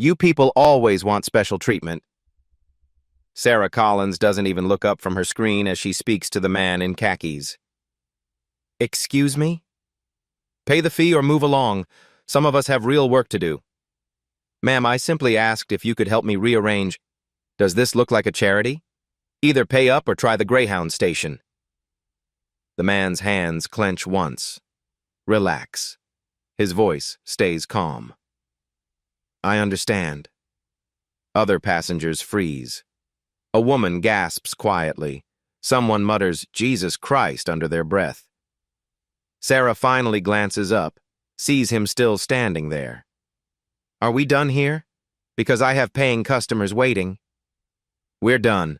You people always want special treatment. Sarah Collins doesn't even look up from her screen as she speaks to the man in khakis. Excuse me? Pay the fee or move along. Some of us have real work to do. Ma'am, I simply asked if you could help me rearrange. Does this look like a charity? Either pay up or try the Greyhound station. The man's hands clench once. Relax. His voice stays calm. I understand. Other passengers freeze. A woman gasps quietly. Someone mutters, Jesus Christ, under their breath. Sarah finally glances up, sees him still standing there. Are we done here? Because I have paying customers waiting. We're done.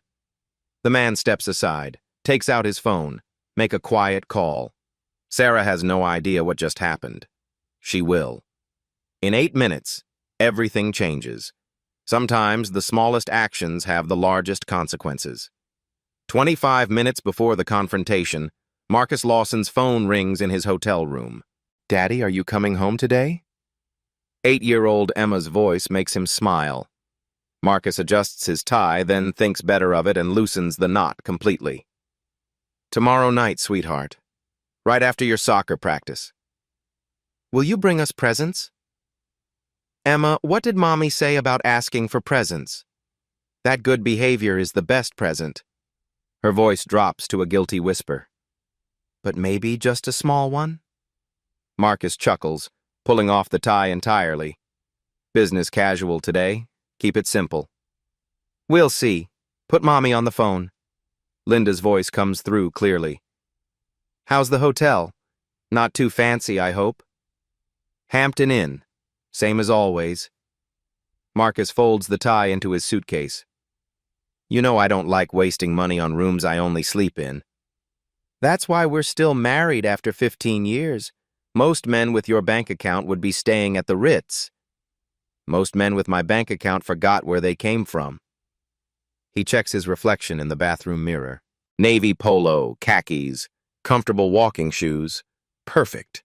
The man steps aside, takes out his phone, make a quiet call. Sarah has no idea what just happened. She will. In 8 minutes, everything changes. Sometimes the smallest actions have the largest consequences. 25 minutes before the confrontation, Marcus Lawson's phone rings in his hotel room. Daddy, are you coming home today? 8-year-old Emma's voice makes him smile. Marcus adjusts his tie, then thinks better of it and loosens the knot completely. Tomorrow night, sweetheart. Right after your soccer practice. Will you bring us presents? Emma, what did Mommy say about asking for presents? That good behavior is the best present. Her voice drops to a guilty whisper. But maybe just a small one? Marcus chuckles, pulling off the tie entirely. Business casual today. Keep it simple. We'll see. Put Mommy on the phone. Linda's voice comes through clearly. How's the hotel? Not too fancy, I hope. Hampton Inn. Same as always. Marcus folds the tie into his suitcase. You know I don't like wasting money on rooms I only sleep in. That's why we're still married after 15 years. Most men with your bank account would be staying at the Ritz. Most men with my bank account forgot where they came from. He checks his reflection in the bathroom mirror. Navy polo, khakis, comfortable walking shoes. Perfect.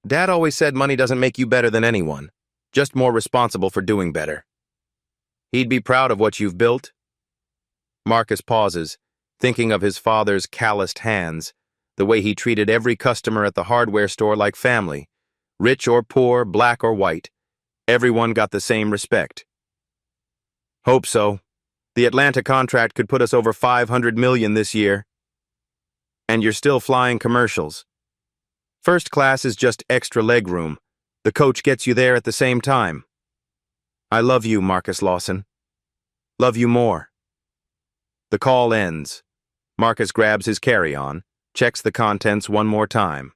Dad always said money doesn't make you better than anyone, just more responsible for doing better. He'd be proud of what you've built. Marcus pauses, thinking of his father's calloused hands, the way he treated every customer at the hardware store like family, rich or poor, black or white. Everyone got the same respect. Hope so. The Atlanta contract could put us over $500 million this year. And you're still flying commercials. First class is just extra legroom. The coach gets you there at the same time. I love you, Marcus Lawson. Love you more. The call ends. Marcus grabs his carry-on, checks the contents one more time.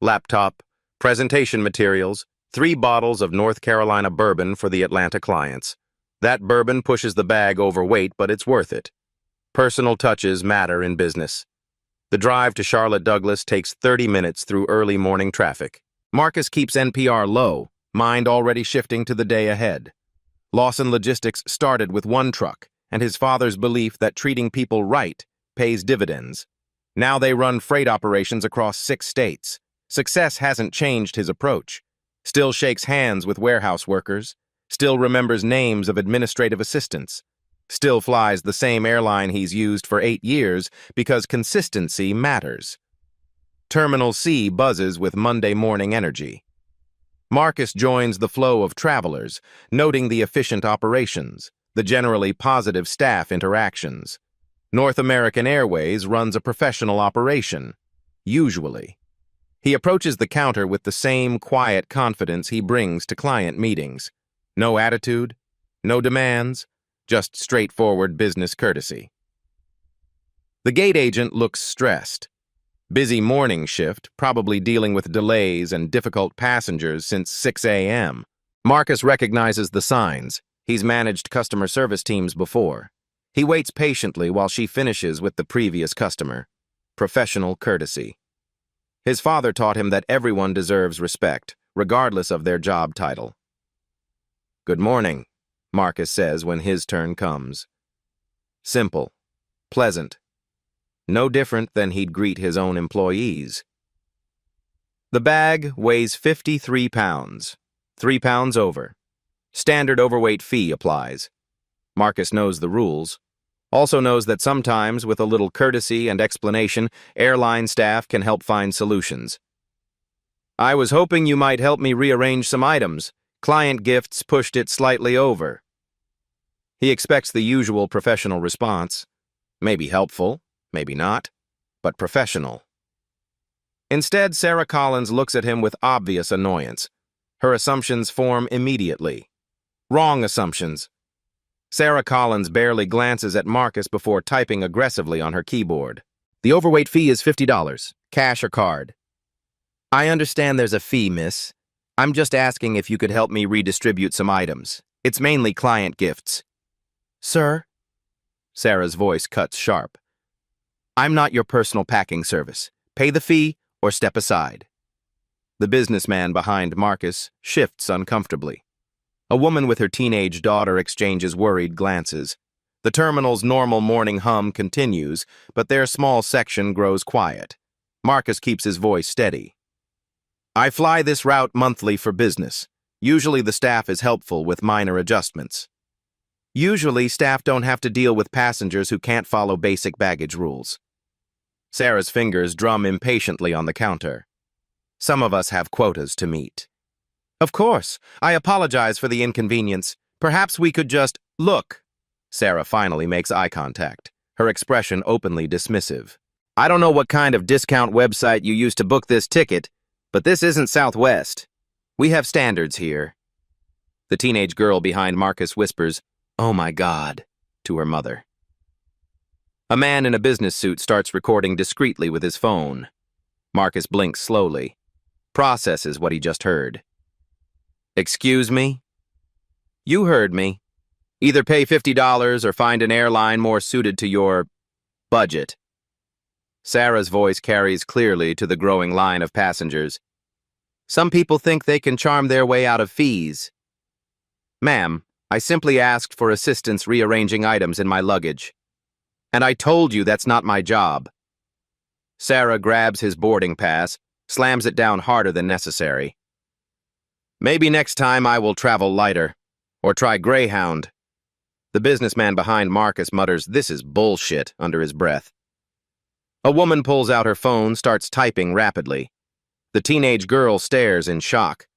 Laptop, presentation materials, 3 bottles of North Carolina bourbon for the Atlanta clients. That bourbon pushes the bag overweight, but it's worth it. Personal touches matter in business. The drive to Charlotte Douglas takes 30 minutes through early morning traffic. Marcus keeps NPR low, mind already shifting to the day ahead. Lawson Logistics started with 1 truck, and his father's belief that treating people right pays dividends. Now they run freight operations across 6 states. Success hasn't changed his approach. Still shakes hands with warehouse workers. Still remembers names of administrative assistants. Still flies the same airline he's used for 8 years because consistency matters. Terminal C buzzes with Monday morning energy. Marcus joins the flow of travelers, noting the efficient operations, the generally positive staff interactions. North American Airways runs a professional operation, usually. He approaches the counter with the same quiet confidence he brings to client meetings. No attitude, no demands, just straightforward business courtesy. The gate agent looks stressed. Busy morning shift, probably dealing with delays and difficult passengers since 6 a.m. Marcus recognizes the signs. He's managed customer service teams before. He waits patiently while she finishes with the previous customer. Professional courtesy. His father taught him that everyone deserves respect, regardless of their job title. Good morning, Marcus says when his turn comes. Simple. Pleasant. No different than he'd greet his own employees. The bag weighs 53 pounds, 3 pounds over. Standard overweight fee applies. Marcus knows the rules. Also knows that sometimes, with a little courtesy and explanation, airline staff can help find solutions. I was hoping you might help me rearrange some items. Client gifts pushed it slightly over. He expects the usual professional response. Maybe helpful, maybe not, but professional. Instead, Sarah Collins looks at him with obvious annoyance. Her assumptions form immediately. Wrong assumptions. Sarah Collins barely glances at Marcus before typing aggressively on her keyboard. The overweight fee is $50, cash or card. I understand there's a fee, miss. I'm just asking if you could help me redistribute some items. It's mainly client gifts. Sir? Sarah's voice cuts sharp. I'm not your personal packing service. Pay the fee or step aside. The businessman behind Marcus shifts uncomfortably. A woman with her teenage daughter exchanges worried glances. The terminal's normal morning hum continues, but their small section grows quiet. Marcus keeps his voice steady. I fly this route monthly for business. Usually the staff is helpful with minor adjustments. Usually staff don't have to deal with passengers who can't follow basic baggage rules. Sarah's fingers drum impatiently on the counter. Some of us have quotas to meet. Of course, I apologize for the inconvenience. Perhaps we could just look. Sarah finally makes eye contact, her expression openly dismissive. I don't know what kind of discount website you used to book this ticket, but this isn't Southwest. We have standards here. The teenage girl behind Marcus whispers, "Oh my God," to her mother. A man in a business suit starts recording discreetly with his phone. Marcus blinks slowly, processes what he just heard. Excuse me? You heard me. Either pay $50 or find an airline more suited to your budget. Sarah's voice carries clearly to the growing line of passengers. Some people think they can charm their way out of fees. Ma'am, I simply asked for assistance rearranging items in my luggage. And I told you that's not my job. Sarah grabs his boarding pass, slams it down harder than necessary. Maybe next time I will travel lighter, or try Greyhound. The businessman behind Marcus mutters, "This is bullshit," under his breath. A woman pulls out her phone, starts typing rapidly. The teenage girl stares in shock.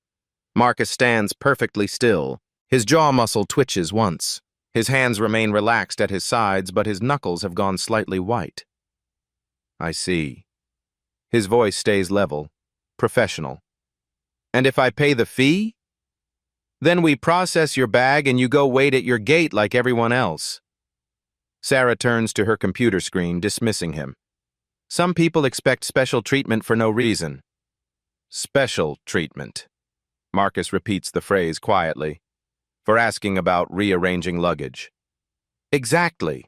Marcus stands perfectly still. His jaw muscle twitches once. His hands remain relaxed at his sides, but his knuckles have gone slightly white. I see. His voice stays level, professional. And if I pay the fee? Then we process your bag and you go wait at your gate like everyone else. Sarah turns to her computer screen, dismissing him. Some people expect special treatment for no reason. Special treatment. Marcus repeats the phrase quietly. For asking about rearranging luggage. Exactly.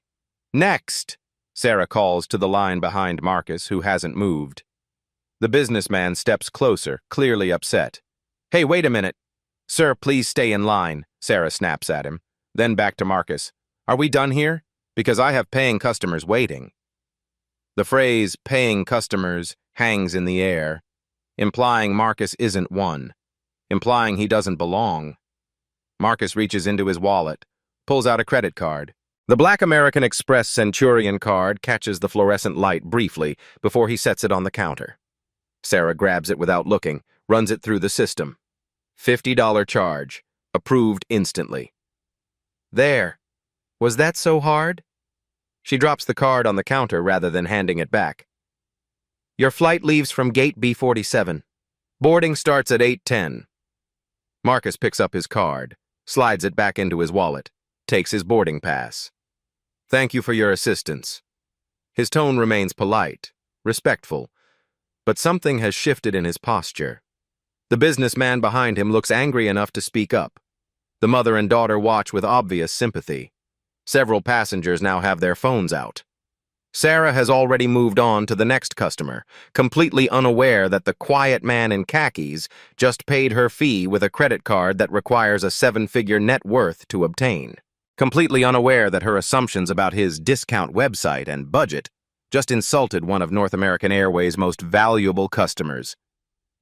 Next, Sarah calls to the line behind Marcus, who hasn't moved. The businessman steps closer, clearly upset. Hey, wait a minute. Sir, please stay in line, Sarah snaps at him. Then back to Marcus. Are we done here? Because I have paying customers waiting. The phrase paying customers hangs in the air, implying Marcus isn't one, implying he doesn't belong. Marcus reaches into his wallet, pulls out a credit card. The Black American Express Centurion card catches the fluorescent light briefly before he sets it on the counter. Sarah grabs it without looking, runs it through the system. $50 charge, approved instantly. There. Was that so hard? She drops the card on the counter rather than handing it back. Your flight leaves from gate B47. Boarding starts at 8:10. Marcus picks up his card, slides it back into his wallet, takes his boarding pass. Thank you for your assistance. His tone remains polite, respectful, but something has shifted in his posture. The businessman behind him looks angry enough to speak up. The mother and daughter watch with obvious sympathy. Several passengers now have their phones out. Sarah has already moved on to the next customer, completely unaware that the quiet man in khakis just paid her fee with a credit card that requires a 7-figure net worth to obtain. Completely unaware that her assumptions about his discount website and budget just insulted one of North American Airways' most valuable customers.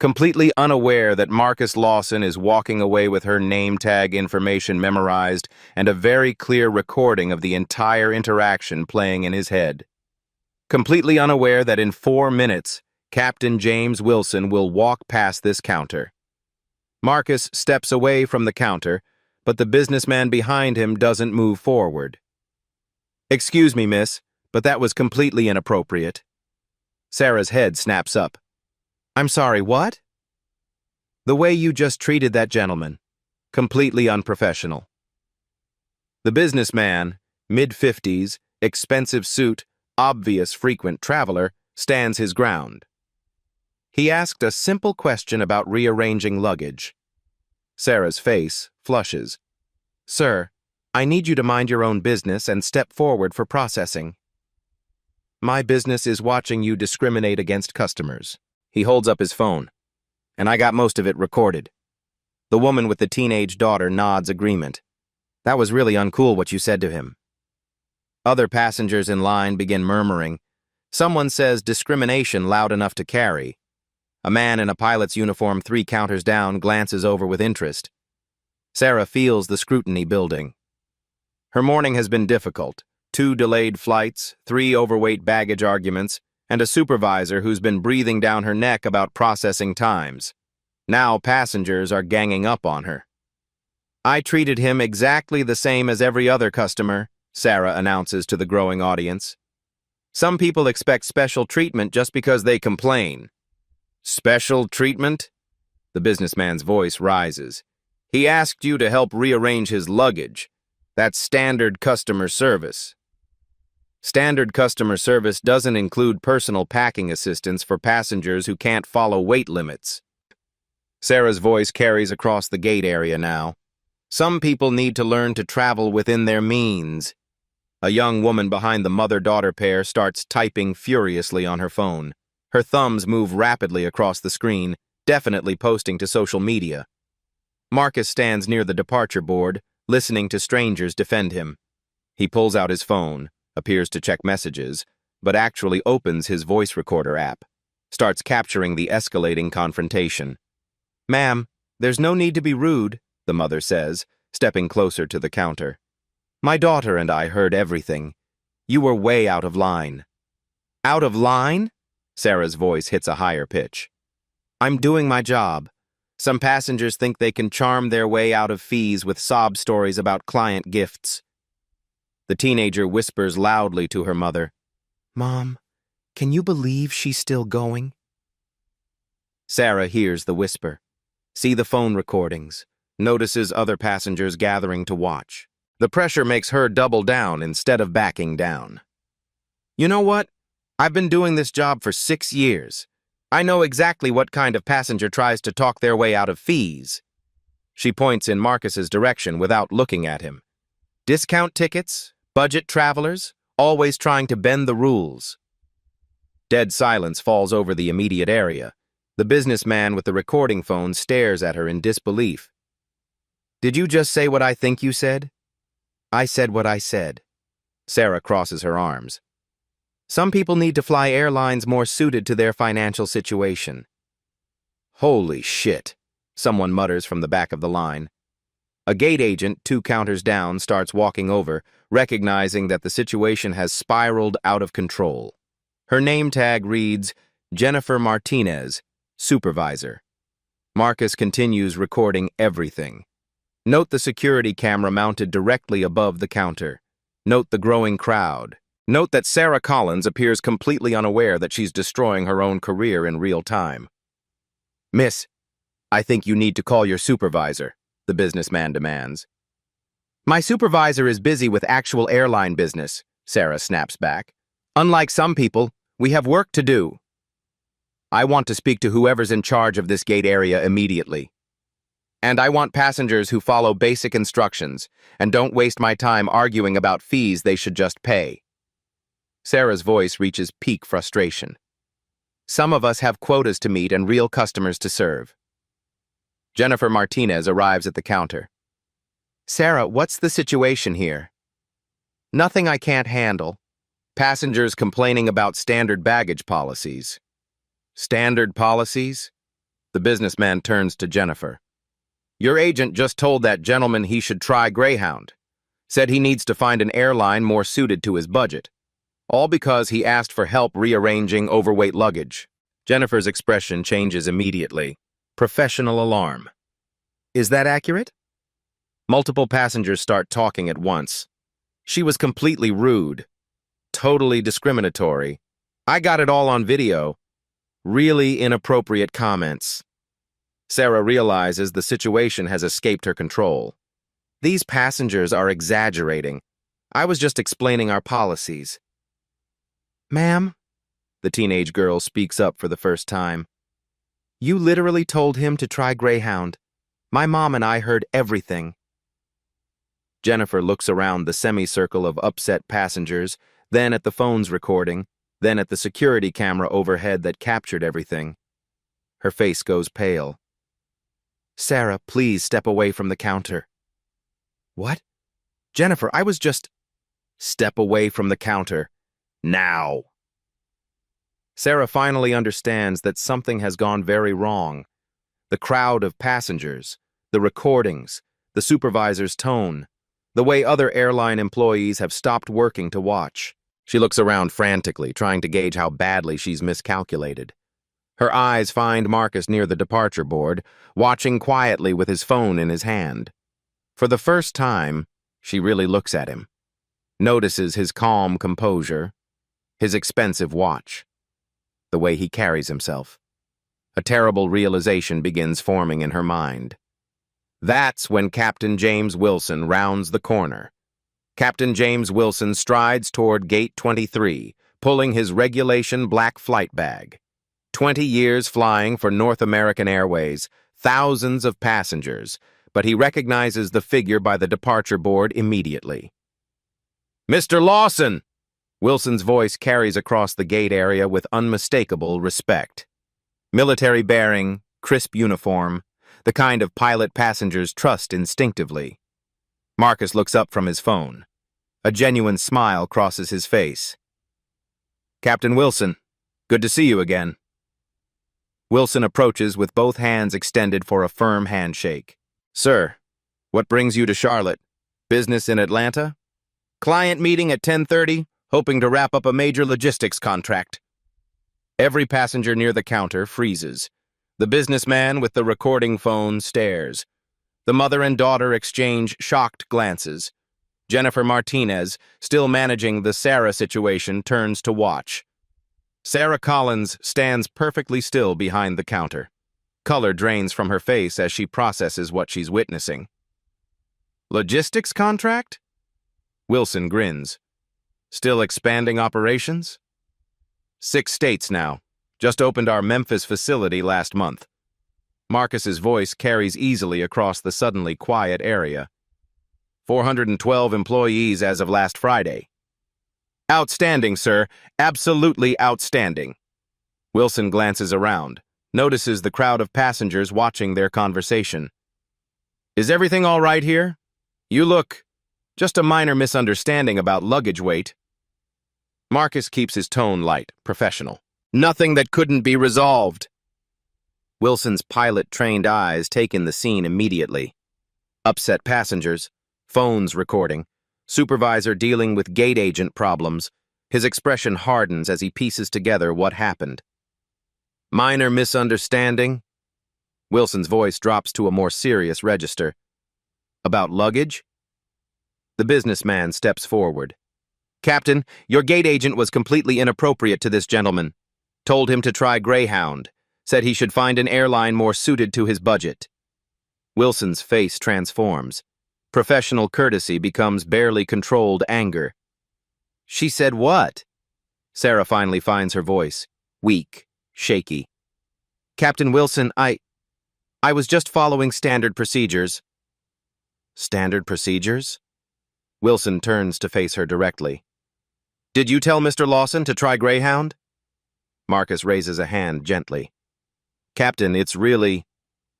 completely unaware that Marcus Lawson is walking away with her name tag information memorized and a very clear recording of the entire interaction playing in his head. Completely unaware that in 4 minutes, Captain James Wilson will walk past this counter. Marcus steps away from the counter, but the businessman behind him doesn't move forward. "Excuse me, miss, but that was completely inappropriate." Sarah's head snaps up. "I'm sorry, what?" "The way you just treated that gentleman. Completely unprofessional." The businessman, mid-50s, expensive suit, obvious frequent traveler, stands his ground. He asked a simple question about rearranging luggage. Sarah's face flushes. "Sir, I need you to mind your own business and step forward for processing." "My business is watching you discriminate against customers." He holds up his phone. "And I got most of it recorded." The woman with the teenage daughter nods agreement. "That was really uncool what you said to him." Other passengers in line begin murmuring. Someone says discrimination loud enough to carry. A man in a pilot's uniform 3 counters down glances over with interest. Sarah feels the scrutiny building. Her morning has been difficult. 2 delayed flights, 3 overweight baggage arguments, and a supervisor who's been breathing down her neck about processing times. Now passengers are ganging up on her. "I treated him exactly the same as every other customer," Sarah announces to the growing audience. "Some people expect special treatment just because they complain." "Special treatment?" The businessman's voice rises. "He asked you to help rearrange his luggage. That's standard customer service." Standard customer service doesn't include personal packing assistance for passengers who can't follow weight limits. Sarah's voice carries across the gate area now. "Some people need to learn to travel within their means." A young woman behind the mother-daughter pair starts typing furiously on her phone. Her thumbs move rapidly across the screen, definitely posting to social media. Marcus stands near the departure board, listening to strangers defend him. He pulls out his phone, appears to check messages, but actually opens his voice recorder app, starts capturing the escalating confrontation. "Ma'am, there's no need to be rude," the mother says, stepping closer to the counter. "My daughter and I heard everything. You were way out of line." "Out of line?" Sarah's voice hits a higher pitch. "I'm doing my job. Some passengers think they can charm their way out of fees with sob stories about client gifts." The teenager whispers loudly to her mother, "Mom, can you believe she's still going?" Sarah hears the whisper, sees the phone recordings, notices other passengers gathering to watch. The pressure makes her double down instead of backing down. "You know what? I've been doing this job for 6 years. I know exactly what kind of passenger tries to talk their way out of fees." She points in Marcus's direction without looking at him. "Discount tickets, budget travelers, always trying to bend the rules." Dead silence falls over the immediate area. The businessman with the recording phone stares at her in disbelief. "Did you just say what I think you said?" "I said what I said." Sarah crosses her arms. "Some people need to fly airlines more suited to their financial situation." "Holy shit," someone mutters from the back of the line. A gate agent, 2 counters down, starts walking over, recognizing that the situation has spiraled out of control. Her name tag reads, Jennifer Martinez, Supervisor. Marcus continues recording everything. Note the security camera mounted directly above the counter. Note the growing crowd. Note that Sarah Collins appears completely unaware that she's destroying her own career in real time. "Miss, I think you need to call your supervisor," the businessman demands. "My supervisor is busy with actual airline business," Sarah snaps back. "Unlike some people, we have work to do." "I want to speak to whoever's in charge of this gate area immediately. And I want passengers who follow basic instructions and don't waste my time arguing about fees they should just pay." Sarah's voice reaches peak frustration. "Some of us have quotas to meet and real customers to serve." Jennifer Martinez arrives at the counter. "Sarah, what's the situation here?" "Nothing I can't handle. Passengers complaining about standard baggage policies." "Standard policies?" The businessman turns to Jennifer. Your agent just told that gentleman he should try Greyhound. Said he needs to find an airline more suited to his budget. All because he asked for help rearranging overweight luggage. Jennifer's expression changes immediately. Professional alarm. Is that accurate? Multiple passengers start talking at once. She was completely rude. Totally discriminatory. I got it all on video. Really inappropriate comments. Sarah realizes the situation has escaped her control. These passengers are exaggerating. I was just explaining our policies. Ma'am, the teenage girl speaks up for the first time. You literally told him to try Greyhound. My mom and I heard everything. Jennifer looks around the semicircle of upset passengers, then at the phone's recording, then at the security camera overhead that captured everything. Her face goes pale. Sarah, please step away from the counter. What? Jennifer, I was just... Step away from the counter. Now. Sarah finally understands that something has gone very wrong. The crowd of passengers, the recordings, the supervisor's tone, the way other airline employees have stopped working to watch. She looks around frantically, trying to gauge how badly she's miscalculated. Her eyes find Marcus near the departure board, watching quietly with his phone in his hand. For the first time, she really looks at him, notices his calm composure, his expensive watch, the way he carries himself. A terrible realization begins forming in her mind. That's when Captain James Wilson rounds the corner. Captain James Wilson strides toward Gate 23, pulling his regulation black flight bag. 20 years flying for North American Airways, thousands of passengers, but he recognizes the figure by the departure board immediately. Mr. Lawson! Wilson's voice carries across the gate area with unmistakable respect. Military bearing, crisp uniform, the kind of pilot passengers trust instinctively. Marcus looks up from his phone. A genuine smile crosses his face. Captain Wilson, good to see you again. Wilson approaches with both hands extended for a firm handshake. Sir, what brings you to Charlotte? Business in Atlanta? Client meeting at 10:30, hoping to wrap up a major logistics contract. Every passenger near the counter freezes. The businessman with the recording phone stares. The mother and daughter exchange shocked glances. Jennifer Martinez, still managing the Sarah situation, turns to watch. Sarah Collins stands perfectly still behind the counter. Color drains from her face as she processes what she's witnessing. Logistics contract? Wilson grins. Still expanding operations? 6 states now. Just opened our Memphis facility last month. Marcus's voice carries easily across the suddenly quiet area. 412 employees as of last Friday. Outstanding, sir. Absolutely outstanding. Wilson glances around, notices the crowd of passengers watching their conversation. Is everything all right here? You look... Just a minor misunderstanding about luggage weight. Marcus keeps his tone light, professional. Nothing that couldn't be resolved. Wilson's pilot-trained eyes take in the scene immediately. Upset passengers, phones recording, supervisor dealing with gate agent problems. His expression hardens as he pieces together what happened. Minor misunderstanding? Wilson's voice drops to a more serious register. About luggage? The businessman steps forward. Captain, your gate agent was completely inappropriate to this gentleman. Told him to try Greyhound. Said he should find an airline more suited to his budget. Wilson's face transforms. Professional courtesy becomes barely controlled anger. She said what? Sarah finally finds her voice, weak, shaky. Captain Wilson, I was just following standard procedures. Standard procedures? Wilson turns to face her directly. Did you tell Mr. Lawson to try Greyhound? Marcus raises a hand gently. Captain, it's really...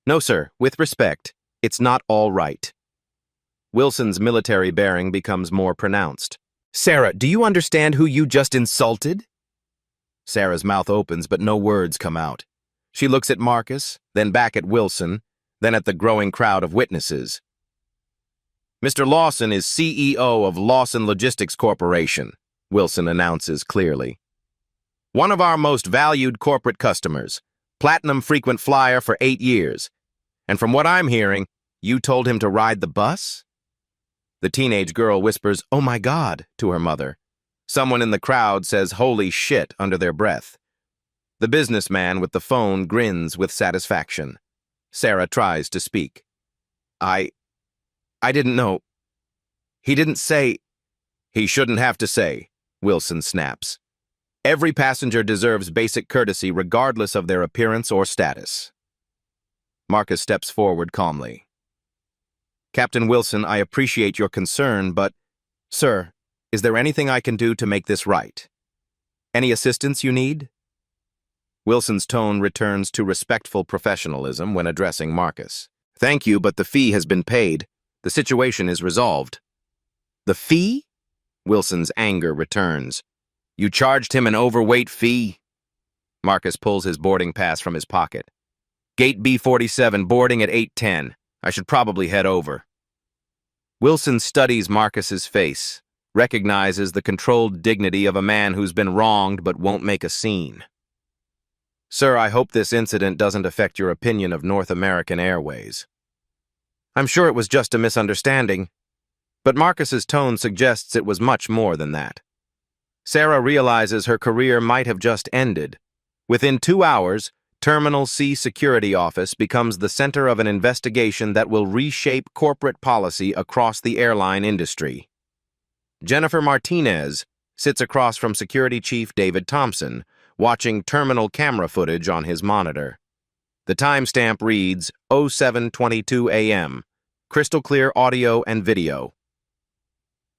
No, sir, with respect, it's not all right. Wilson's military bearing becomes more pronounced. Sarah, do you understand who you just insulted? Sarah's mouth opens, but no words come out. She looks at Marcus, then back at Wilson, then at the growing crowd of witnesses. Mr. Lawson is CEO of Lawson Logistics Corporation, Wilson announces clearly. One of our most valued corporate customers, platinum frequent flyer for 8 years. And from what I'm hearing, you told him to ride the bus? The teenage girl whispers, "Oh my God," to her mother. Someone in the crowd says, "Holy shit," under their breath. The businessman with the phone grins with satisfaction. Sarah tries to speak. I didn't know. He didn't say. He shouldn't have to say, Wilson snaps. Every passenger deserves basic courtesy regardless of their appearance or status. Marcus steps forward calmly. Captain Wilson, I appreciate your concern, but, sir, is there anything I can do to make this right? Any assistance you need? Wilson's tone returns to respectful professionalism when addressing Marcus. Thank you, but the fee has been paid. The situation is resolved. The fee? Wilson's anger returns. You charged him an overweight fee? Marcus pulls his boarding pass from his pocket. Gate B47, boarding at 8:10. I should probably head over. Wilson studies Marcus's face, recognizes the controlled dignity of a man who's been wronged but won't make a scene. Sir, I hope this incident doesn't affect your opinion of North American Airways. I'm sure it was just a misunderstanding, but Marcus's tone suggests it was much more than that. Sarah realizes her career might have just ended. Within 2 hours, Terminal C Security Office becomes the center of an investigation that will reshape corporate policy across the airline industry. Jennifer Martinez sits across from Security Chief David Thompson, watching terminal camera footage on his monitor. The timestamp reads 07:22 a.m., crystal clear audio and video.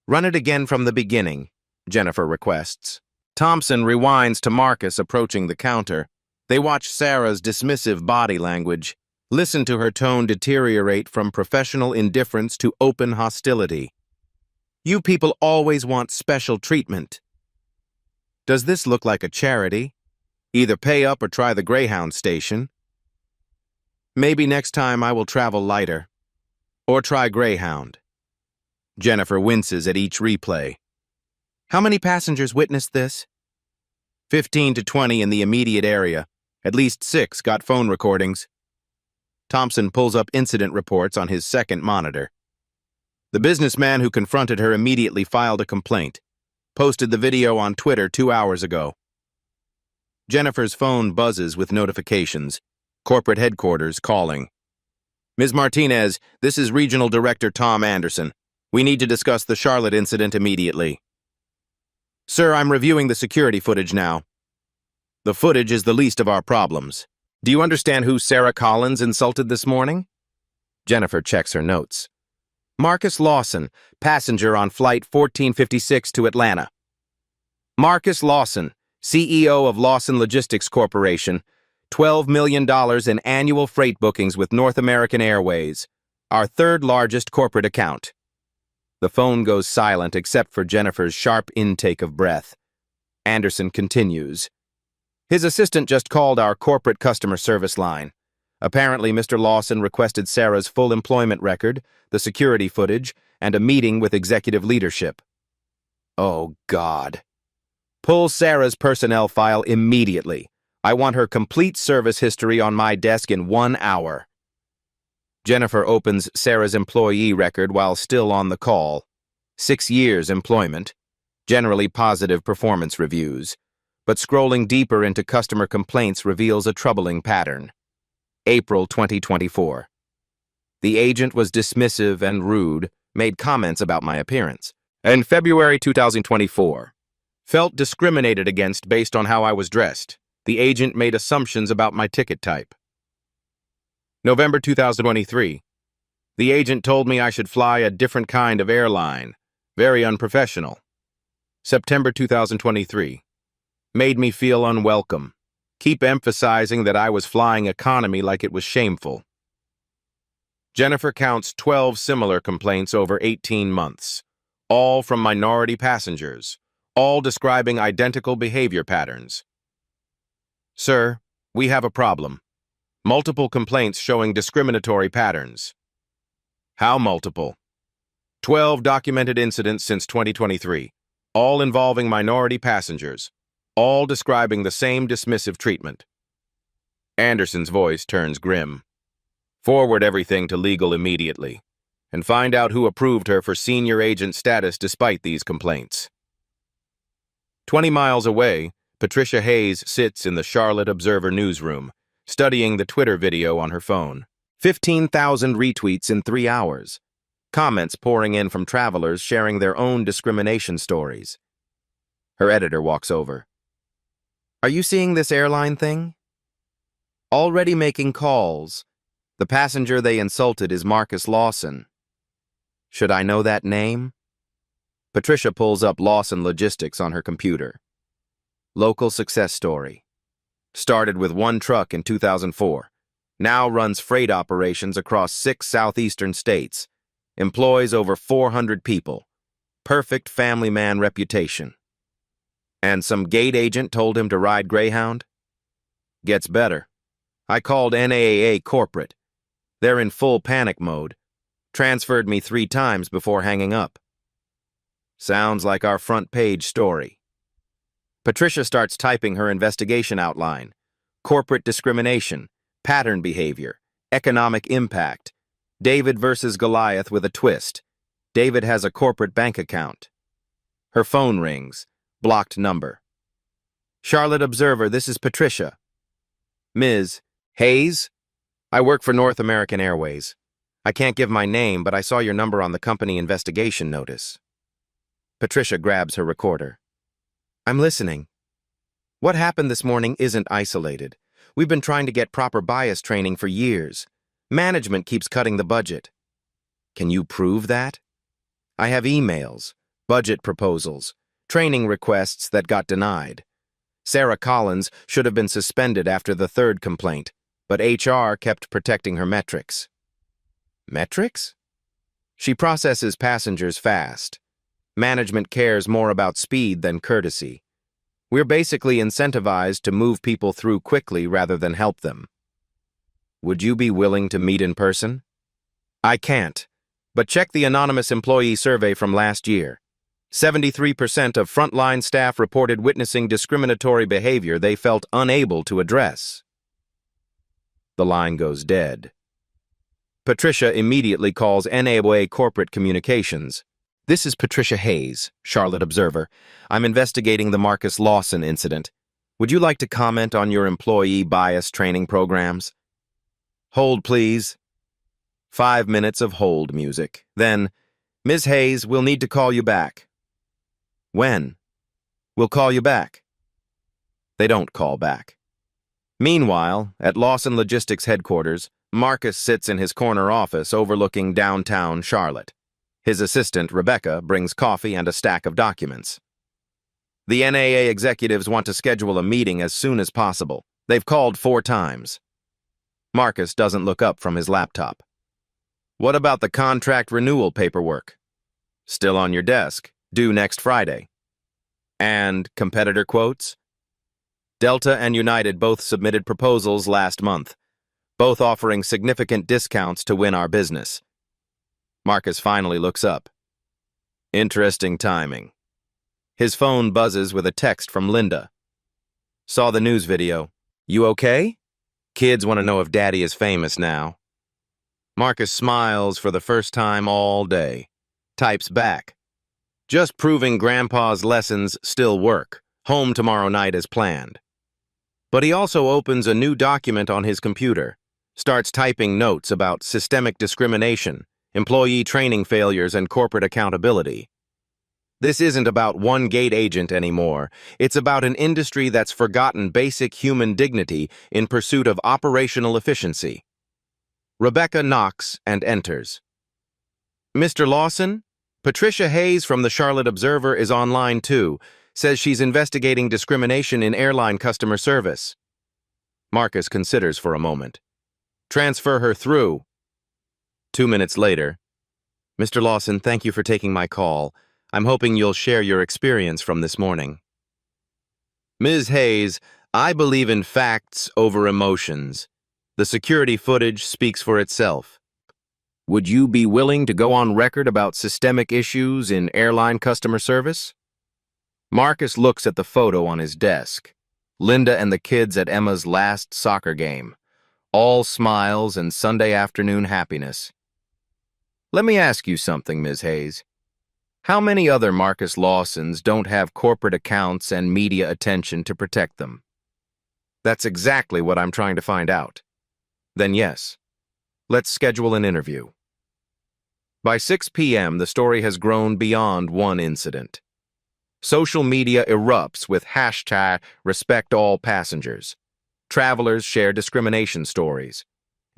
Run it again from the beginning, Jennifer requests. Thompson rewinds to Marcus approaching the counter. They watch Sarah's dismissive body language, listen to her tone deteriorate from professional indifference to open hostility. You people always want special treatment. Does this look like a charity? Either pay up or try the Greyhound station. Maybe next time I will travel lighter. Or try Greyhound. Jennifer winces at each replay. How many passengers witnessed this? 15 to 20 in the immediate area. At least 6 got phone recordings. Thompson pulls up incident reports on his second monitor. The businessman who confronted her immediately filed a complaint. Posted the video on Twitter 2 hours ago. Jennifer's phone buzzes with notifications. Corporate headquarters calling. Ms. Martinez, this is Regional Director Tom Anderson. We need to discuss the Charlotte incident immediately. Sir, I'm reviewing the security footage now. The footage is the least of our problems. Do you understand who Sarah Collins insulted this morning? Jennifer checks her notes. Marcus Lawson, passenger on Flight 1456 to Atlanta. Marcus Lawson, CEO of Lawson Logistics Corporation, $12 million in annual freight bookings with North American Airways, our third largest corporate account. The phone goes silent except for Jennifer's sharp intake of breath. Anderson continues. His assistant just called our corporate customer service line. Apparently, Mr. Lawson requested Sarah's full employment record, the security footage, and a meeting with executive leadership. Oh, God. Pull Sarah's personnel file immediately. I want her complete service history on my desk in 1 hour. Jennifer opens Sarah's employee record while still on the call. 6 years employment, generally positive performance reviews, but scrolling deeper into customer complaints reveals a troubling pattern. April 2024. The agent was dismissive and rude, made comments about my appearance. And February 2024. Felt discriminated against based on how I was dressed. The agent made assumptions about my ticket type. November 2023. The agent told me I should fly a different kind of airline. Very unprofessional. September 2023. Made me feel unwelcome. Keep emphasizing that I was flying economy like it was shameful. Jennifer counts 12 similar complaints over 18 months, all from minority passengers, all describing identical behavior patterns. Sir, we have a problem. Multiple complaints showing discriminatory patterns. How multiple? 12 documented incidents since 2023, all involving minority passengers, all describing the same dismissive treatment. Anderson's voice turns grim. Forward everything to legal immediately, and find out who approved her for senior agent status despite these complaints. 20 miles away, Patricia Hayes sits in the Charlotte Observer newsroom, studying the Twitter video on her phone. 15,000 retweets in 3 hours. Comments pouring in from travelers sharing their own discrimination stories. Her editor walks over. Are you seeing this airline thing? Already making calls. The passenger they insulted is Marcus Lawson. Should I know that name? Patricia pulls up Lawson Logistics on her computer. Local success story. Started with 1 truck in 2004. Now runs freight operations across 6 southeastern states. Employs over 400 people. Perfect family man reputation. And some gate agent told him to ride Greyhound? Gets better. I called NAAA corporate. They're in full panic mode. Transferred me 3 times before hanging up. Sounds like our front page story. Patricia starts typing her investigation outline. Corporate discrimination, pattern behavior, economic impact. David versus Goliath with a twist. David has a corporate bank account. Her phone rings. Blocked number. Charlotte Observer, this is Patricia. Ms. Hayes? I work for North American Airways. I can't give my name, but I saw your number on the company investigation notice. Patricia grabs her recorder. I'm listening. What happened this morning isn't isolated. We've been trying to get proper bias training for years. Management keeps cutting the budget. Can you prove that? I have emails, budget proposals, training requests that got denied. Sarah Collins should have been suspended after the 3rd complaint, but HR kept protecting her metrics. Metrics? She processes passengers fast. Management cares more about speed than courtesy. We're basically incentivized to move people through quickly rather than help them. Would you be willing to meet in person? I can't, but check the anonymous employee survey from last year. 73% of frontline staff reported witnessing discriminatory behavior they felt unable to address. The line goes dead. Patricia immediately calls NAAA Corporate Communications. This is Patricia Hayes, Charlotte Observer. I'm investigating the Marcus Lawson incident. Would you like to comment on your employee bias training programs? Hold, please. 5 minutes of hold music. Then, Ms. Hayes, we'll need to call you back. When? We'll call you back. They don't call back. Meanwhile, at Lawson Logistics headquarters, Marcus sits in his corner office overlooking downtown Charlotte. His assistant, Rebecca, brings coffee and a stack of documents. The NAA executives want to schedule a meeting as soon as possible. They've called 4 times. Marcus doesn't look up from his laptop. What about the contract renewal paperwork? Still on your desk, due next Friday. And competitor quotes? Delta and United both submitted proposals last month, both offering significant discounts to win our business. Marcus finally looks up. Interesting timing. His phone buzzes with a text from Linda. Saw the news video. You okay? Kids want to know if Daddy is famous now. Marcus smiles for the first time all day. Types back. Just proving Grandpa's lessons still work. Home tomorrow night as planned. But he also opens a new document on his computer. Starts typing notes about systemic discrimination, employee training failures, and corporate accountability. This isn't about one gate agent anymore. It's about an industry that's forgotten basic human dignity in pursuit of operational efficiency. Rebecca knocks and enters. Mr. Lawson? Patricia Hayes from the Charlotte Observer is online too. Says she's investigating discrimination in airline customer service. Marcus considers for a moment. Transfer her through. 2 minutes later. Mr. Lawson, thank you for taking my call. I'm hoping you'll share your experience from this morning. Ms. Hayes, I believe in facts over emotions. The security footage speaks for itself. Would you be willing to go on record about systemic issues in airline customer service? Marcus looks at the photo on his desk. Linda and the kids at Emma's last soccer game. All smiles and Sunday afternoon happiness. Let me ask you something, Ms. Hayes. How many other Marcus Lawsons don't have corporate accounts and media attention to protect them? That's exactly what I'm trying to find out. Then yes, let's schedule an interview. By 6 p.m., the story has grown beyond one incident. Social media erupts with hashtag #RespectAllPassengers. Travelers share discrimination stories.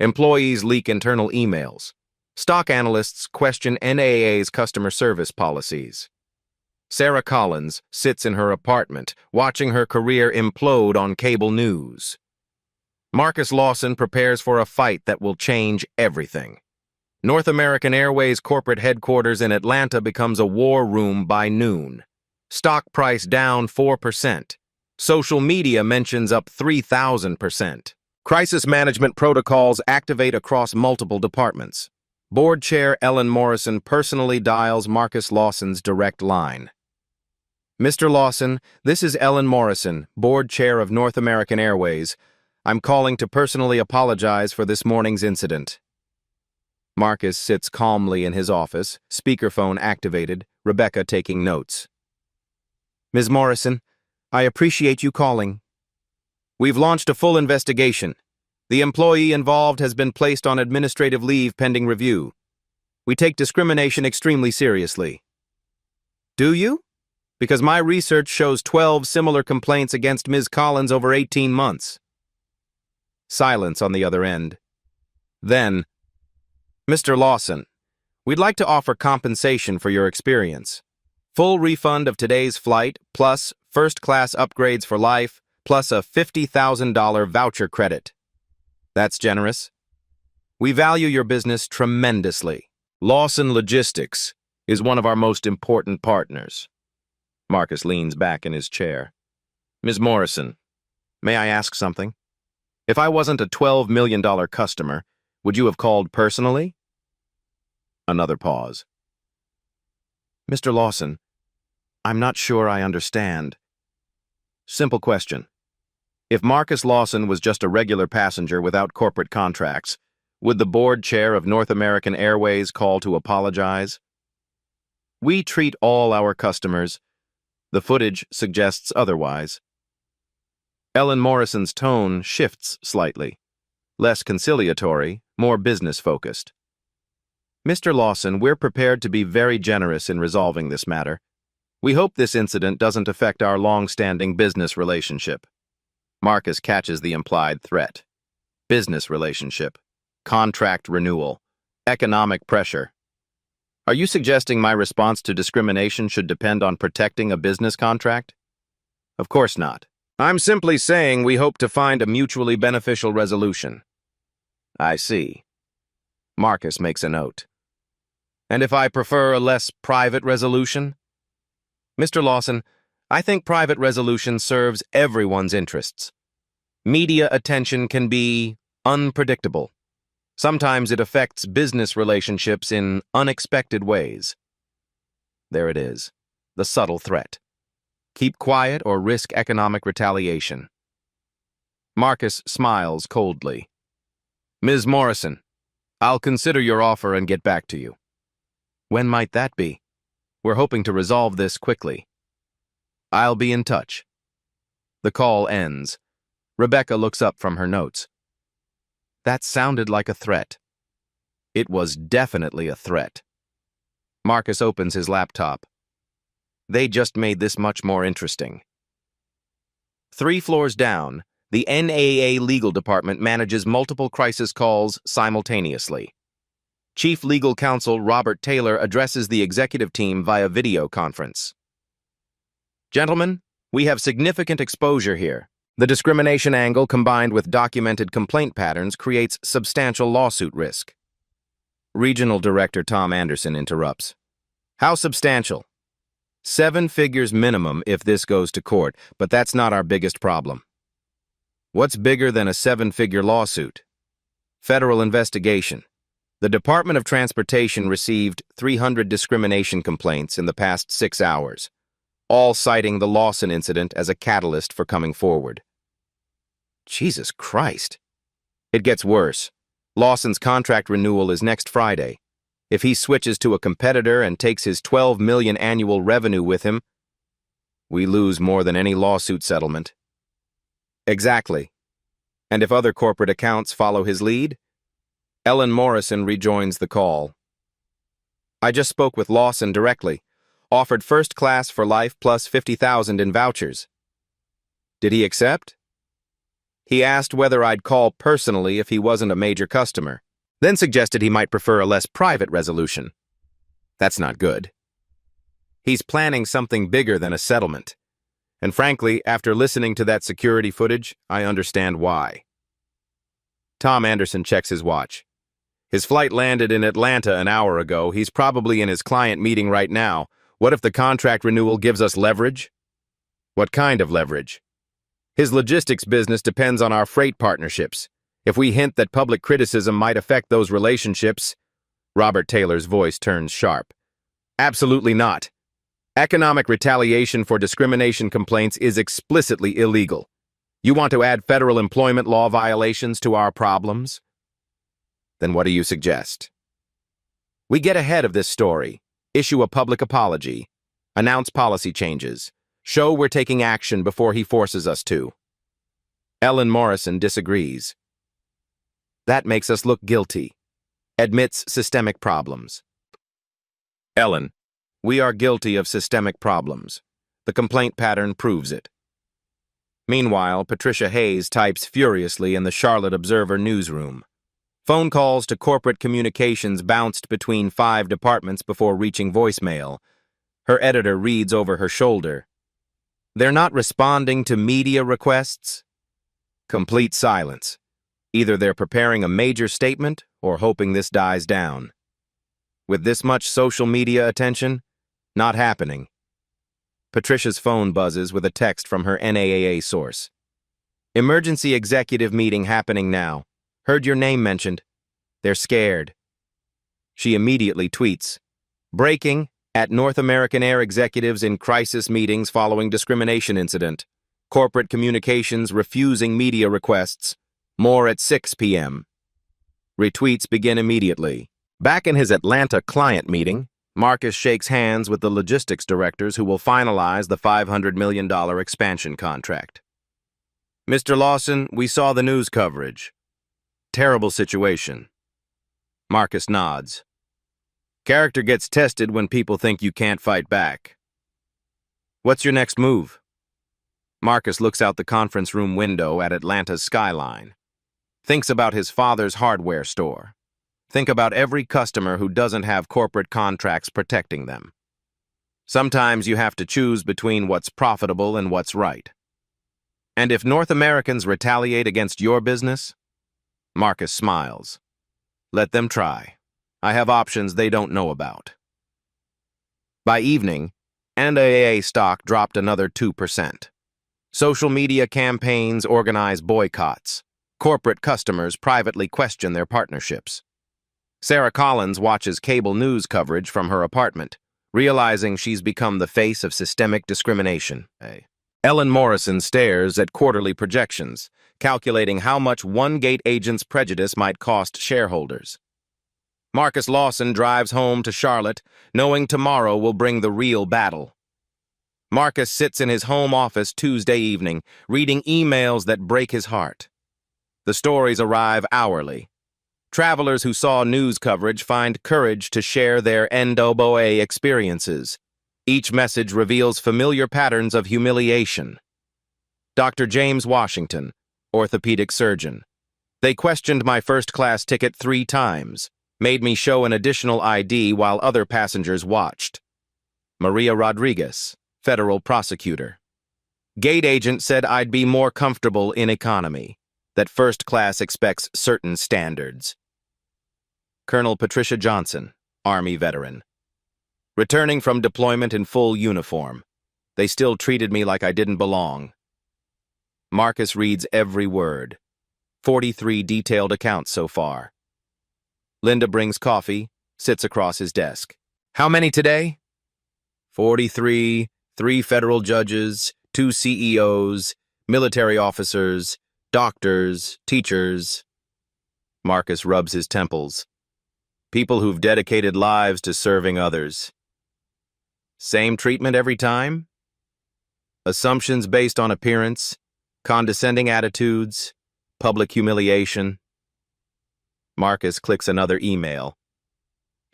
Employees leak internal emails. Stock analysts question NAA's customer service policies. Sarah Collins sits in her apartment, watching her career implode on cable news. Marcus Lawson prepares for a fight that will change everything. North American Airways corporate headquarters in Atlanta becomes a war room by noon. Stock price down 4%. Social media mentions up 3,000%. Crisis management protocols activate across multiple departments. Board Chair Ellen Morrison personally dials Marcus Lawson's direct line. Mr. Lawson, this is Ellen Morrison, Board Chair of North American Airways. I'm calling to personally apologize for this morning's incident. Marcus sits calmly in his office, speakerphone activated, Rebecca taking notes. Ms. Morrison, I appreciate you calling. We've launched a full investigation. The employee involved has been placed on administrative leave pending review. We take discrimination extremely seriously. Do you? Because my research shows 12 similar complaints against Ms. Collins over 18 months. Silence on the other end. Then, Mr. Lawson, we'd like to offer compensation for your experience. Full refund of today's flight, plus first-class upgrades for life, plus a $50,000 voucher credit. That's generous. We value your business tremendously. Lawson Logistics is one of our most important partners. Marcus leans back in his chair. Ms. Morrison, may I ask something? If I wasn't a $12 million customer, would you have called personally? Another pause. Mr. Lawson, I'm not sure I understand. Simple question. If Marcus Lawson was just a regular passenger without corporate contracts, would the board chair of North American Airways call to apologize? We treat all our customers. The footage suggests otherwise. Ellen Morrison's tone shifts slightly. Less conciliatory, more business-focused. Mr. Lawson, we're prepared to be very generous in resolving this matter. We hope this incident doesn't affect our long-standing business relationship. Marcus catches the implied threat. Business relationship. Contract renewal. Economic pressure. Are you suggesting my response to discrimination should depend on protecting a business contract? Of course not. I'm simply saying we hope to find a mutually beneficial resolution. I see. Marcus makes a note. And if I prefer a less private resolution? Mr. Lawson, I think private resolution serves everyone's interests. Media attention can be unpredictable. Sometimes it affects business relationships in unexpected ways. There it is, the subtle threat. Keep quiet or risk economic retaliation. Marcus smiles coldly. Ms. Morrison, I'll consider your offer and get back to you. When might that be? We're hoping to resolve this quickly. I'll be in touch. The call ends. Rebecca looks up from her notes. That sounded like a threat. It was definitely a threat. Marcus opens his laptop. They just made this much more interesting. 3 floors down, the NAA legal department manages multiple crisis calls simultaneously. Chief Legal Counsel Robert Taylor addresses the executive team via video conference. Gentlemen, we have significant exposure here. The discrimination angle combined with documented complaint patterns creates substantial lawsuit risk. Regional Director Tom Anderson interrupts. How substantial? 7 figures minimum if this goes to court, but that's not our biggest problem. What's bigger than a 7-figure lawsuit? Federal investigation. The Department of Transportation received 300 discrimination complaints in the past 6 hours, all citing the Lawson incident as a catalyst for coming forward. Jesus Christ. It gets worse. Lawson's contract renewal is next Friday. If he switches to a competitor and takes his $12 million annual revenue with him, we lose more than any lawsuit settlement. Exactly. And if other corporate accounts follow his lead? Ellen Morrison rejoins the call. I just spoke with Lawson directly. Offered first class for life plus $50,000 in vouchers. Did he accept? He asked whether I'd call personally if he wasn't a major customer, then suggested he might prefer a less private resolution. That's not good. He's planning something bigger than a settlement. And frankly, after listening to that security footage, I understand why. Tom Anderson checks his watch. His flight landed in Atlanta an hour ago. He's probably in his client meeting right now. What if the contract renewal gives us leverage? What kind of leverage? His logistics business depends on our freight partnerships. If we hint that public criticism might affect those relationships, Robert Taylor's voice turns sharp. Absolutely not. Economic retaliation for discrimination complaints is explicitly illegal. You want to add federal employment law violations to our problems? Then what do you suggest? We get ahead of this story, issue a public apology, announce policy changes, show we're taking action before he forces us to. Ellen Morrison disagrees. That makes us look guilty. Admits systemic problems. Ellen, we are guilty of systemic problems. The complaint pattern proves it. Meanwhile, Patricia Hayes types furiously in the Charlotte Observer newsroom. Phone calls to corporate communications bounced between 5 departments before reaching voicemail. Her editor reads over her shoulder. They're not responding to media requests? Complete silence. Either they're preparing a major statement or hoping this dies down. With this much social media attention, not happening. Patricia's phone buzzes with a text from her NAAA source. Emergency executive meeting happening now. Heard your name mentioned. They're scared. She immediately tweets, breaking at North American Air executives in crisis meetings following discrimination incident. Corporate communications refusing media requests. More at 6 p.m. Retweets begin immediately. Back in his Atlanta client meeting, Marcus shakes hands with the logistics directors who will finalize the $500 million expansion contract. Mr. Lawson, we saw the news coverage. Terrible situation. Marcus nods. Character gets tested when people think you can't fight back. What's your next move? Marcus looks out the conference room window at Atlanta's skyline. Thinks about his father's hardware store. Think about every customer who doesn't have corporate contracts protecting them. Sometimes you have to choose between what's profitable and what's right. And if North Americans retaliate against your business? Marcus smiles. Let them try. I have options they don't know about. By evening, NAAA stock dropped another 2%. Social media campaigns organize boycotts. Corporate customers privately question their partnerships. Sarah Collins watches cable news coverage from her apartment, realizing she's become the face of systemic discrimination. Ellen Morrison stares at quarterly projections, calculating how much one gate agent's prejudice might cost shareholders. Marcus Lawson drives home to Charlotte, knowing tomorrow will bring the real battle. Marcus sits in his home office Tuesday evening, reading emails that break his heart. The stories arrive hourly. Travelers who saw news coverage find courage to share their NAAA experiences. Each message reveals familiar patterns of humiliation. Dr. James Washington, orthopedic surgeon. They questioned my first-class ticket 3 times, made me show an additional ID while other passengers watched. Maria Rodriguez, federal prosecutor. Gate agent said I'd be more comfortable in economy, that first class expects certain standards. Colonel Patricia Johnson, Army veteran. Returning from deployment in full uniform, they still treated me like I didn't belong. Marcus reads every word. 43 detailed accounts so far. Linda brings coffee, sits across his desk. How many today? 43, 3 federal judges, 2 CEOs, military officers, doctors, teachers. Marcus rubs his temples. People who've dedicated lives to serving others. Same treatment every time? Assumptions based on appearance, condescending attitudes, public humiliation. Marcus clicks another email.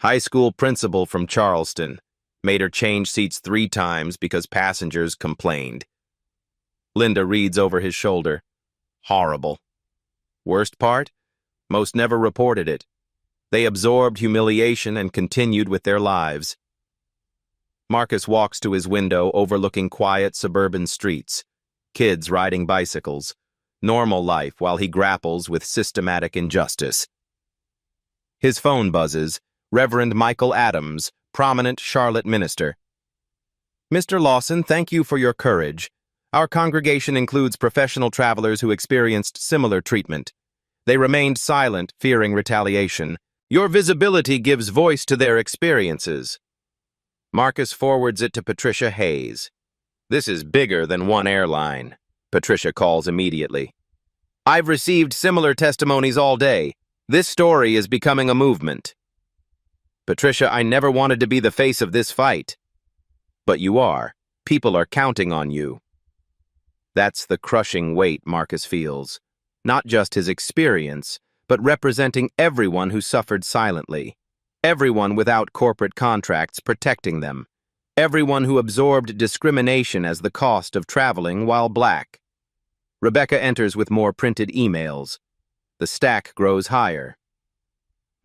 High school principal from Charleston made her change seats 3 times because passengers complained. Linda reads over his shoulder. Horrible. Worst part? Most never reported it. They absorbed humiliation and continued with their lives. Marcus walks to his window overlooking quiet suburban streets, kids riding bicycles, normal life while he grapples with systematic injustice. His phone buzzes. Reverend Michael Adams, prominent Charlotte minister. Mr. Lawson, thank you for your courage. Our congregation includes professional travelers who experienced similar treatment. They remained silent, fearing retaliation. Your visibility gives voice to their experiences. Marcus forwards it to Patricia Hayes. This is bigger than one airline, Patricia calls immediately. I've received similar testimonies all day. This story is becoming a movement. Patricia, I never wanted to be the face of this fight. But you are. People are counting on you. That's the crushing weight Marcus feels. Not just his experience, but representing everyone who suffered silently. Everyone without corporate contracts protecting them. Everyone who absorbed discrimination as the cost of traveling while black. Rebecca enters with more printed emails. The stack grows higher.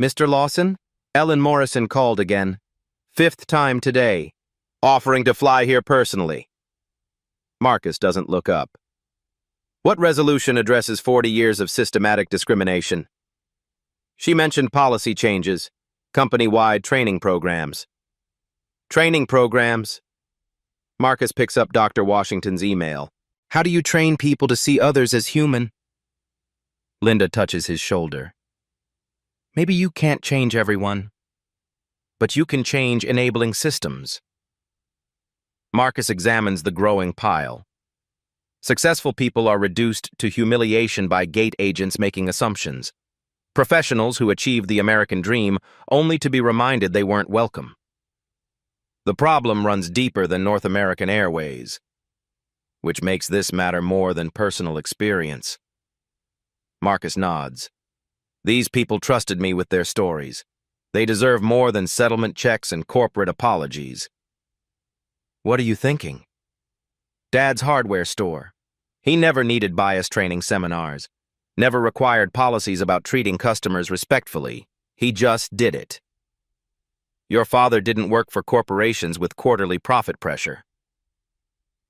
Mr. Lawson? Ellen Morrison called again. 5th time today. Offering to fly here personally. Marcus doesn't look up. What resolution addresses 40 years of systematic discrimination? She mentioned policy changes. Company-wide training programs. Training programs? Marcus picks up Dr. Washington's email. How do you train people to see others as human? Linda touches his shoulder. Maybe you can't change everyone, but you can change enabling systems. Marcus examines the growing pile. Successful people are reduced to humiliation by gate agents making assumptions. Professionals who achieve the American dream only to be reminded they weren't welcome. The problem runs deeper than North American Airways, which makes this matter more than personal experience. Marcus nods. These people trusted me with their stories. They deserve more than settlement checks and corporate apologies. What are you thinking? Dad's hardware store. He never needed bias training seminars. Never required policies about treating customers respectfully. He just did it. Your father didn't work for corporations with quarterly profit pressure.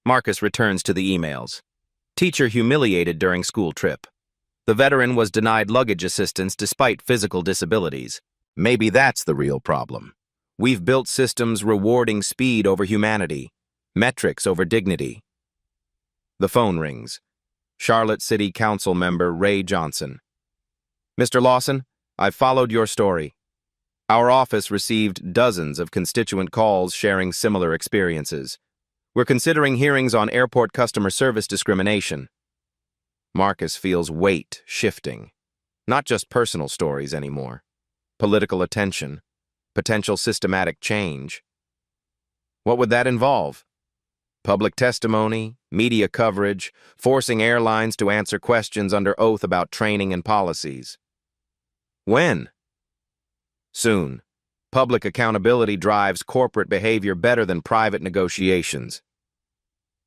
Marcus returns to the emails. Teacher humiliated during school trip. The veteran was denied luggage assistance despite physical disabilities. Maybe that's the real problem. We've built systems rewarding speed over humanity, metrics over dignity. The phone rings. Charlotte City Council member Ray Johnson. Mr. Lawson, I've followed your story. Our office received dozens of constituent calls sharing similar experiences. We're considering hearings on airport customer service discrimination. Marcus feels weight shifting. Not just personal stories anymore. Political attention. Potential systematic change. What would that involve? Public testimony, media coverage, forcing airlines to answer questions under oath about training and policies. When? Soon. Public accountability drives corporate behavior better than private negotiations.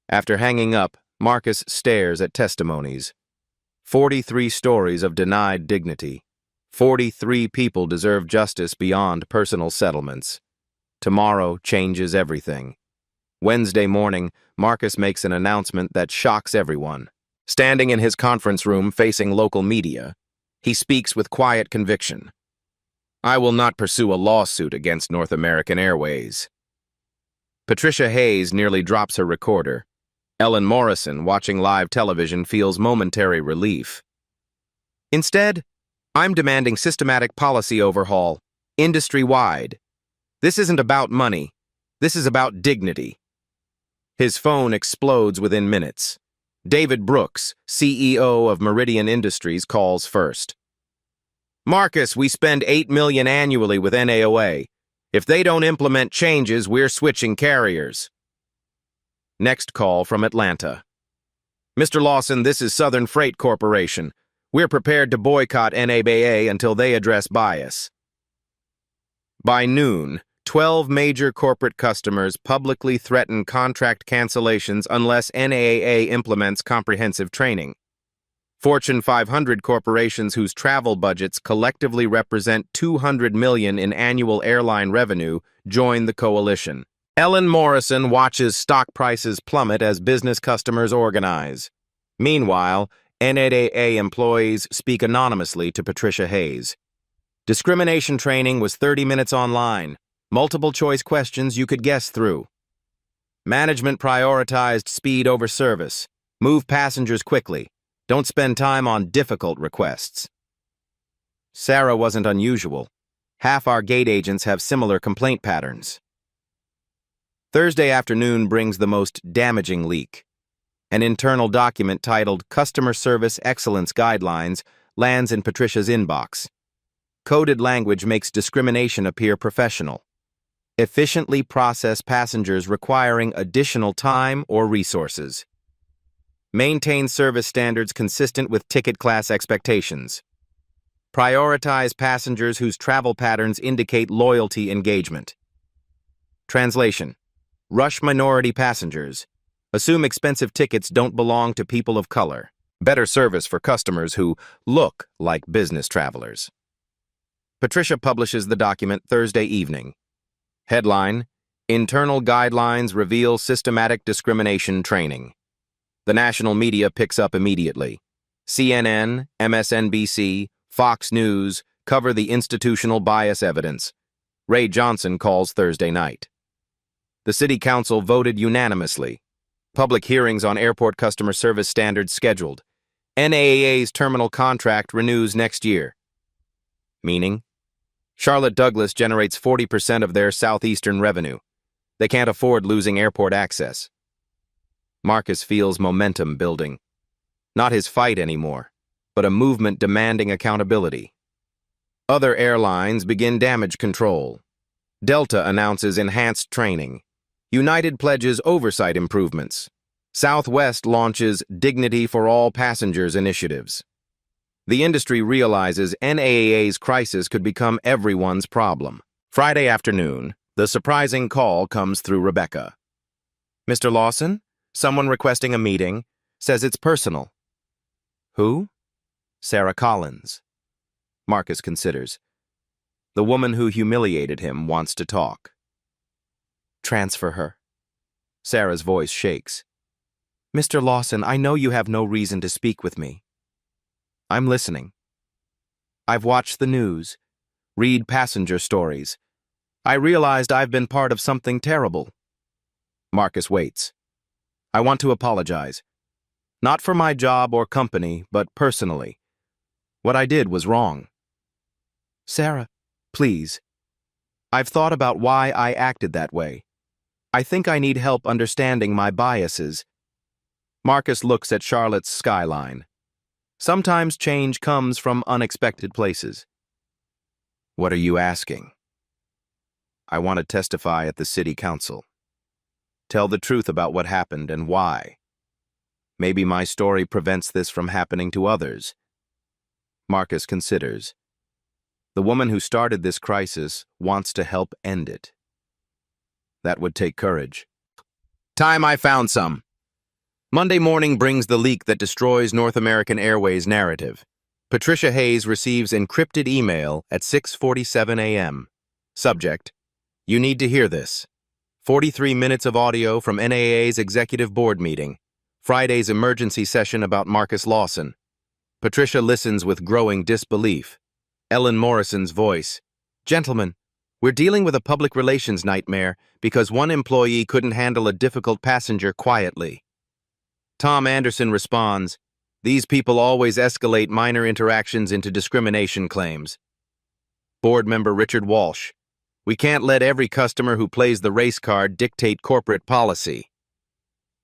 After hanging up, Marcus stares at testimonies. 43 stories of denied dignity. 43 people deserve justice beyond personal settlements. Tomorrow changes everything. Wednesday morning, Marcus makes an announcement that shocks everyone. Standing in his conference room facing local media, he speaks with quiet conviction. I will not pursue a lawsuit against North American Airways. Patricia Hayes nearly drops her recorder. Ellen Morrison, watching live television, feels momentary relief. Instead, I'm demanding systematic policy overhaul, industry-wide. This isn't about money. This is about dignity. His phone explodes within minutes. David Brooks, CEO of Meridian Industries, calls first. Marcus, we spend $8 million annually with NAOA. If they don't implement changes, we're switching carriers. Next call from Atlanta. Mr. Lawson, this is Southern Freight Corporation. We're prepared to boycott NAOA until they address bias. By noon, 12 major corporate customers publicly threaten contract cancellations unless NAOA implements comprehensive training. Fortune 500 corporations whose travel budgets collectively represent $200 million in annual airline revenue join the coalition. Ellen Morrison watches stock prices plummet as business customers organize. Meanwhile, NAOA employees speak anonymously to Patricia Hayes. Discrimination training was 30 minutes online. Multiple-choice questions you could guess through. Management prioritized speed over service. Move passengers quickly. Don't spend time on difficult requests. Sarah wasn't unusual. Half our gate agents have similar complaint patterns. Thursday afternoon brings the most damaging leak. An internal document titled Customer Service Excellence Guidelines lands in Patricia's inbox. Coded language makes discrimination appear professional. Efficiently process passengers requiring additional time or resources. Maintain service standards consistent with ticket class expectations. Prioritize passengers whose travel patterns indicate loyalty engagement. Translation: rush minority passengers. Assume expensive tickets don't belong to people of color. Better service for customers who look like business travelers. Patricia publishes the document Thursday evening. Headline: Internal Guidelines Reveal Systematic Discrimination Training. The national media picks up immediately. CNN, MSNBC, Fox News cover the institutional bias evidence. Ray Johnson calls Thursday night. The City Council voted unanimously. Public hearings on airport customer service standards scheduled. NAAA's terminal contract renews next year. Meaning? Charlotte Douglas generates 40% of their southeastern revenue. They can't afford losing airport access. Marcus feels momentum building. Not his fight anymore, but a movement demanding accountability. Other airlines begin damage control. Delta announces enhanced training. United pledges oversight improvements. Southwest launches Dignity for All Passengers initiatives. The industry realizes NAAA's crisis could become everyone's problem. Friday afternoon, the surprising call comes through Rebecca. Mr. Lawson, someone requesting a meeting, says it's personal. Who? Sarah Collins. Marcus considers. The woman who humiliated him wants to talk. Transfer her. Sarah's voice shakes. Mr. Lawson, I know you have no reason to speak with me. I'm listening. I've watched the news, read passenger stories. I realized I've been part of something terrible. Marcus waits. I want to apologize. Not for my job or company, but personally. What I did was wrong. Sarah, please. I've thought about why I acted that way. I think I need help understanding my biases. Marcus looks at Charlotte's skyline. Sometimes change comes from unexpected places. What are you asking? I want to testify at the city council. Tell the truth about what happened and why. Maybe my story prevents this from happening to others. Marcus considers. The woman who started this crisis wants to help end it. That would take courage. Time I found some. Monday morning brings the leak that destroys North American Airways' narrative. Patricia Hayes receives encrypted email at 6:47 a.m. Subject: You need to hear this. 43 minutes of audio from NAA's executive board meeting. Friday's emergency session about Marcus Lawson. Patricia listens with growing disbelief. Ellen Morrison's voice. Gentlemen, we're dealing with a public relations nightmare because one employee couldn't handle a difficult passenger quietly. Tom Anderson responds, These people always escalate minor interactions into discrimination claims. Board member Richard Walsh. We can't let every customer who plays the race card dictate corporate policy.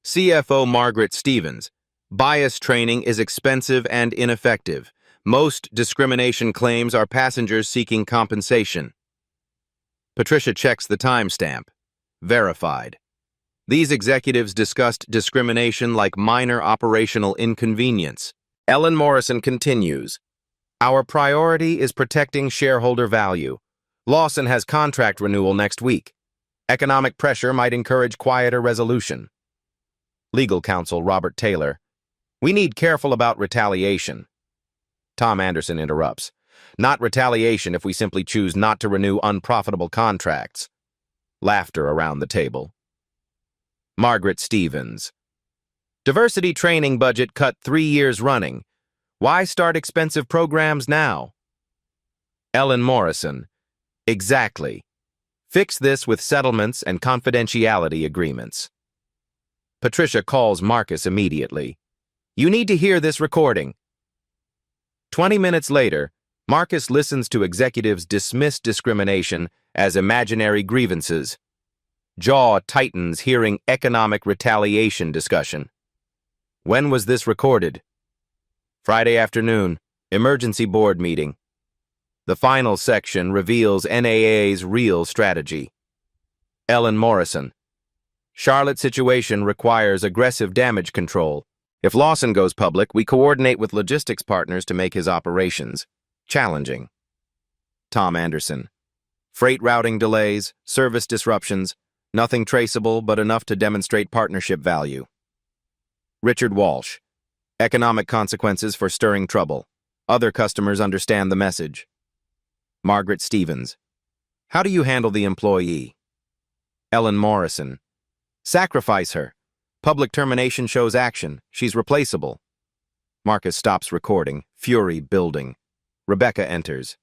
CFO Margaret Stevens. Bias training is expensive and ineffective. Most discrimination claims are passengers seeking compensation. Patricia checks the timestamp. Verified. These executives discussed discrimination like minor operational inconvenience. Ellen Morrison continues. Our priority is protecting shareholder value. Lawson has contract renewal next week. Economic pressure might encourage quieter resolution. Legal counsel Robert Taylor. We need careful about retaliation. Tom Anderson interrupts. Not retaliation if we simply choose not to renew unprofitable contracts. Laughter around the table. Margaret Stevens. Diversity training budget cut 3 years running. Why start expensive programs now? Ellen Morrison. Exactly. Fix this with settlements and confidentiality agreements. Patricia calls Marcus immediately. You need to hear this recording. 20 minutes later, Marcus listens to executives dismiss discrimination as imaginary grievances. Jaw tightens hearing economic retaliation discussion. When was this recorded? Friday afternoon, emergency board meeting. The final section reveals NAA's real strategy. Ellen Morrison. Charlotte's situation requires aggressive damage control. If Lawson goes public, we coordinate with logistics partners to make his operations challenging. Tom Anderson. Freight routing delays, service disruptions, nothing traceable but enough to demonstrate partnership value. Richard Walsh. Economic consequences for stirring trouble. Other customers understand the message. Margaret Stevens. How do you handle the employee? Ellen Morrison. Sacrifice her. Public termination shows action. She's replaceable. Marcus stops recording, fury building. Rebecca enters.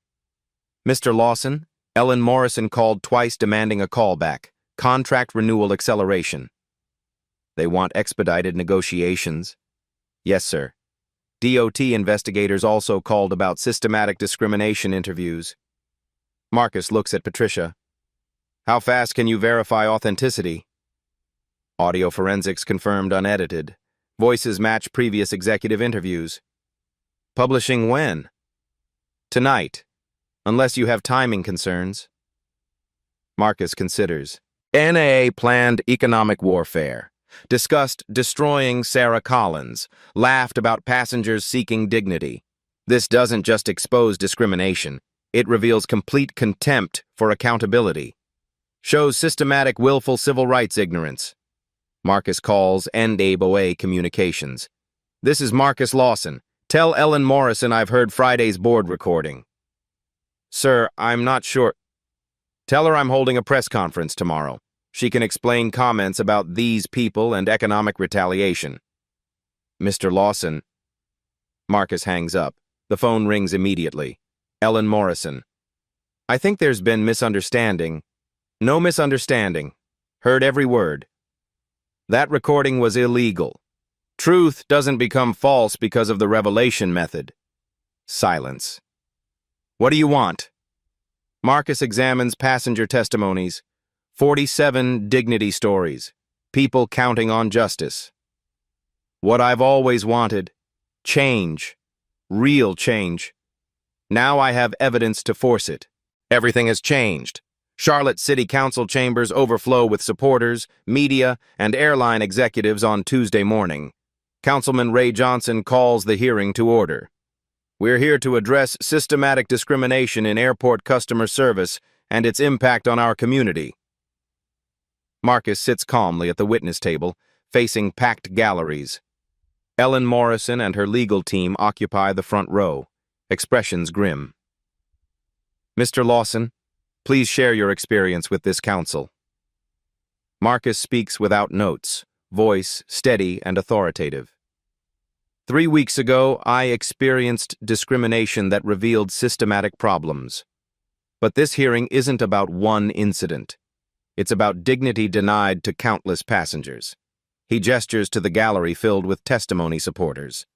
Mr. Lawson, Ellen Morrison called twice demanding a callback. Contract renewal acceleration. They want expedited negotiations. Yes, sir. DOT investigators also called about systematic discrimination interviews. Marcus looks at Patricia. How fast can you verify authenticity? Audio forensics confirmed unedited. Voices match previous executive interviews. Publishing when? Tonight, unless you have timing concerns. Marcus considers. NAA planned economic warfare, discussed destroying Sarah Collins, laughed about passengers seeking dignity. This doesn't just expose discrimination, it reveals complete contempt for accountability. Shows systematic willful civil rights ignorance. Marcus calls NAA Communications. This is Marcus Lawson. Tell Ellen Morrison I've heard Friday's board recording. Sir, I'm not sure. Tell her I'm holding a press conference tomorrow. She can explain comments about these people and economic retaliation. Mr. Lawson. Marcus hangs up. The phone rings immediately. Ellen Morrison. I think there's been misunderstanding. No misunderstanding. Heard every word. That recording was illegal. Truth doesn't become false because of the revelation method. Silence. What do you want? Marcus examines passenger testimonies. 47 dignity stories. People counting on justice. What I've always wanted. Change. Real change. Now I have evidence to force it. Everything has changed. Charlotte City Council chambers overflow with supporters, media, and airline executives on Tuesday morning. Councilman Ray Johnson calls the hearing to order. We're here to address systematic discrimination in airport customer service and its impact on our community. Marcus sits calmly at the witness table, facing packed galleries. Ellen Morrison and her legal team occupy the front row, expressions grim. Mr. Lawson, please share your experience with this council. Marcus speaks without notes, voice steady and authoritative. 3 weeks ago, I experienced discrimination that revealed systematic problems. But this hearing isn't about one incident. It's about dignity denied to countless passengers. He gestures to the gallery filled with testimony supporters.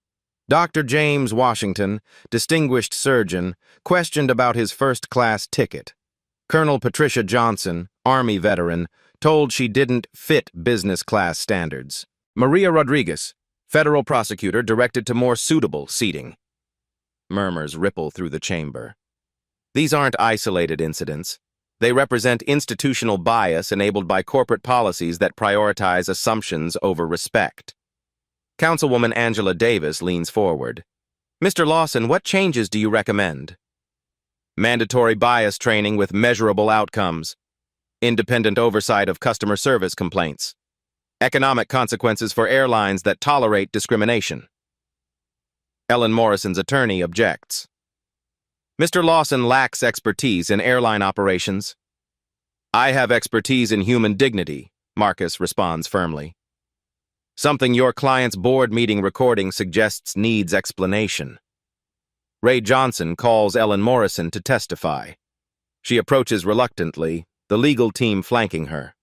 Dr. James Washington, distinguished surgeon, questioned about his first-class ticket. Colonel Patricia Johnson, Army veteran, told she didn't fit business-class standards. Maria Rodriguez, federal prosecutor, directed to more suitable seating. Murmurs ripple through the chamber. These aren't isolated incidents. They represent institutional bias enabled by corporate policies that prioritize assumptions over respect. Councilwoman Angela Davis leans forward. Mr. Lawson, what changes do you recommend? Mandatory bias training with measurable outcomes. Independent oversight of customer service complaints. Economic consequences for airlines that tolerate discrimination. Ellen Morrison's attorney objects. Mr. Lawson lacks expertise in airline operations. I have expertise in human dignity, Marcus responds firmly. Something your client's board meeting recording suggests needs explanation. Ray Johnson calls Ellen Morrison to testify. She approaches reluctantly, the legal team flanking her.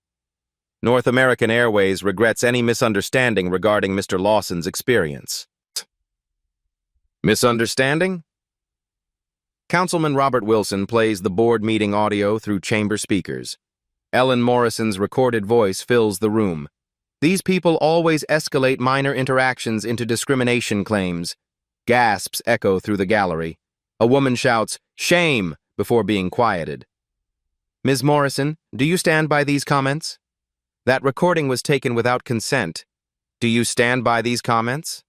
North American Airways regrets any misunderstanding regarding Mr. Lawson's experience. Misunderstanding? Councilman Robert Wilson plays the board meeting audio through chamber speakers. Ellen Morrison's recorded voice fills the room. These people always escalate minor interactions into discrimination claims. Gasps echo through the gallery. A woman shouts, "Shame!" before being quieted. Ms. Morrison, do you stand by these comments? That recording was taken without consent. Do you stand by these comments?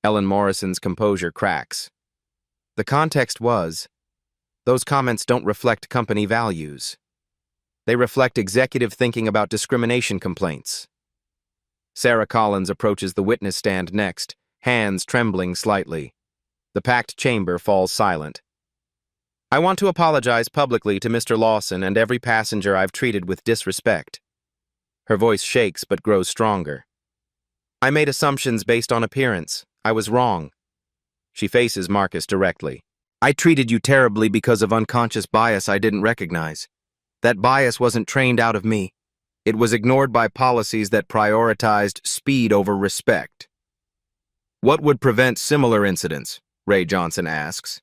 Ellen Morrison's composure cracks. The context was, those comments don't reflect company values. They reflect executive thinking about discrimination complaints. Sarah Collins approaches the witness stand next, hands trembling slightly. The packed chamber falls silent. I want to apologize publicly to Mr. Lawson and every passenger I've treated with disrespect. Her voice shakes but grows stronger. I made assumptions based on appearance. I was wrong. She faces Marcus directly. I treated you terribly because of unconscious bias I didn't recognize. That bias wasn't trained out of me. It was ignored by policies that prioritized speed over respect. What would prevent similar incidents? Ray Johnson asks.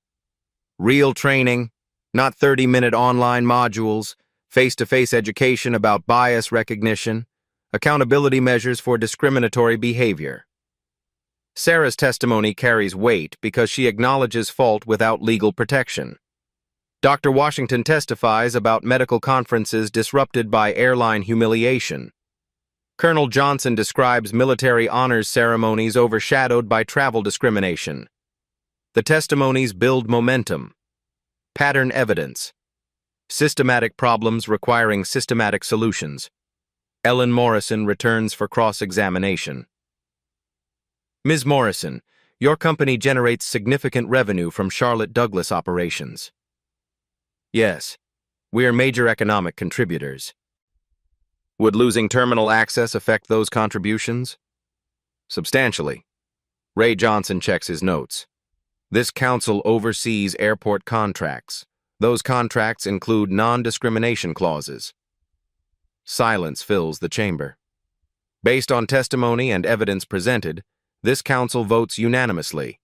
Real training, not 30-minute online modules, face-to-face education about bias recognition, accountability measures for discriminatory behavior. Sarah's testimony carries weight because she acknowledges fault without legal protection. Dr. Washington testifies about medical conferences disrupted by airline humiliation. Colonel Johnson describes military honors ceremonies overshadowed by travel discrimination. The testimonies build momentum, pattern evidence, systematic problems requiring systematic solutions. Ellen Morrison returns for cross-examination. Ms. Morrison, your company generates significant revenue from Charlotte Douglas operations. Yes, we are major economic contributors. Would losing terminal access affect those contributions? Substantially. Ray Johnson checks his notes. This council oversees airport contracts. Those contracts include non-discrimination clauses. Silence fills the chamber. Based on testimony and evidence presented, this council votes unanimously.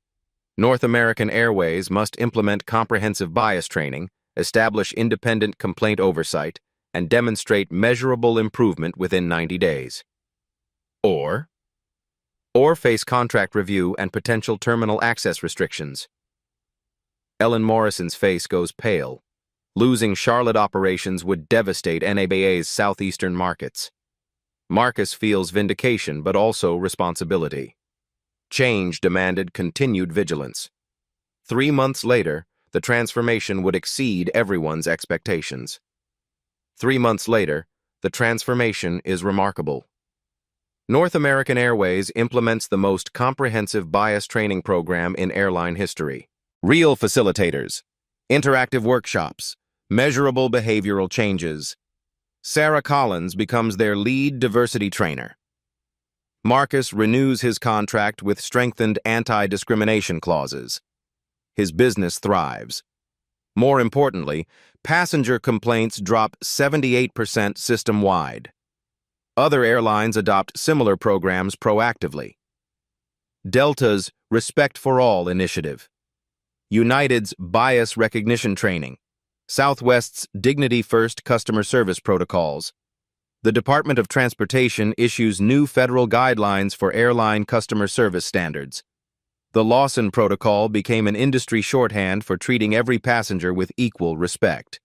North American Airways must implement comprehensive bias training, establish independent complaint oversight, and demonstrate measurable improvement within 90 days. Or face contract review and potential terminal access restrictions. Ellen Morrison's face goes pale. Losing Charlotte operations would devastate NABA's southeastern markets. Marcus feels vindication but also responsibility. Change demanded continued vigilance. 3 months later, the transformation would exceed everyone's expectations. 3 months later, the transformation is remarkable. North American Airways implements the most comprehensive bias training program in airline history. Real facilitators, interactive workshops, measurable behavioral changes. Sarah Collins becomes their lead diversity trainer. Marcus renews his contract with strengthened anti-discrimination clauses. His business thrives. More importantly, passenger complaints drop 78% system-wide. Other airlines adopt similar programs proactively. Delta's Respect for All initiative, United's Bias Recognition Training, Southwest's Dignity First Customer Service Protocols. The Department of Transportation issues new federal guidelines for airline customer service standards. The Lawson Protocol became an industry shorthand for treating every passenger with equal respect.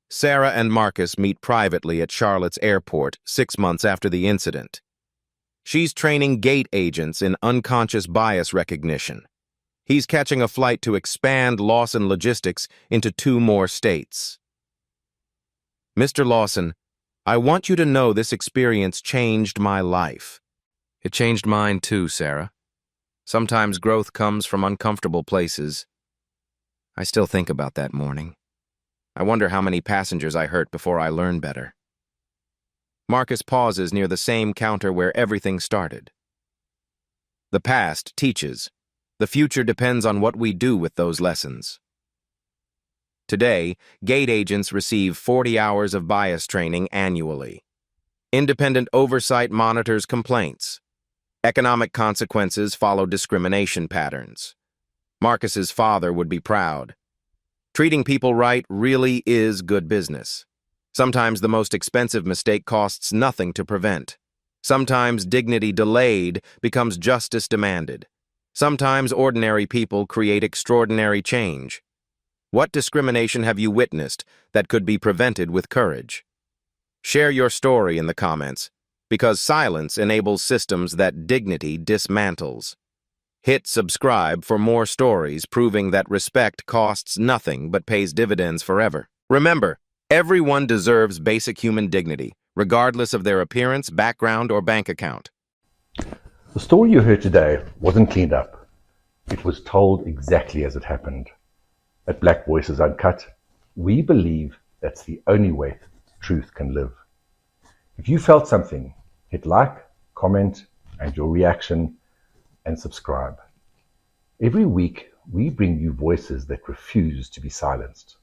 Sarah and Marcus meet privately at Charlotte's airport 6 months after the incident. She's training gate agents in unconscious bias recognition. He's catching a flight to expand Lawson Logistics into 2 more states. Mr. Lawson, I want you to know this experience changed my life. It changed mine too, Sarah. Sometimes growth comes from uncomfortable places. I still think about that morning. I wonder how many passengers I hurt before I learned better. Marcus pauses near the same counter where everything started. The past teaches. The future depends on what we do with those lessons. Today, gate agents receive 40 hours of bias training annually. Independent oversight monitors complaints. Economic consequences follow discrimination patterns. Marcus's father would be proud. Treating people right really is good business. Sometimes the most expensive mistake costs nothing to prevent. Sometimes dignity delayed becomes justice demanded. Sometimes ordinary people create extraordinary change. What discrimination have you witnessed that could be prevented with courage? Share your story in the comments, because silence enables systems that dignity dismantles. Hit subscribe for more stories proving that respect costs nothing but pays dividends forever. Remember, everyone deserves basic human dignity, regardless of their appearance, background, or bank account. The story you heard today wasn't cleaned up. It was told exactly as it happened. At Black Voices Uncut, we believe that's the only way truth can live. If you felt something, hit like, comment, and your reaction, and subscribe. Every week, we bring you voices that refuse to be silenced.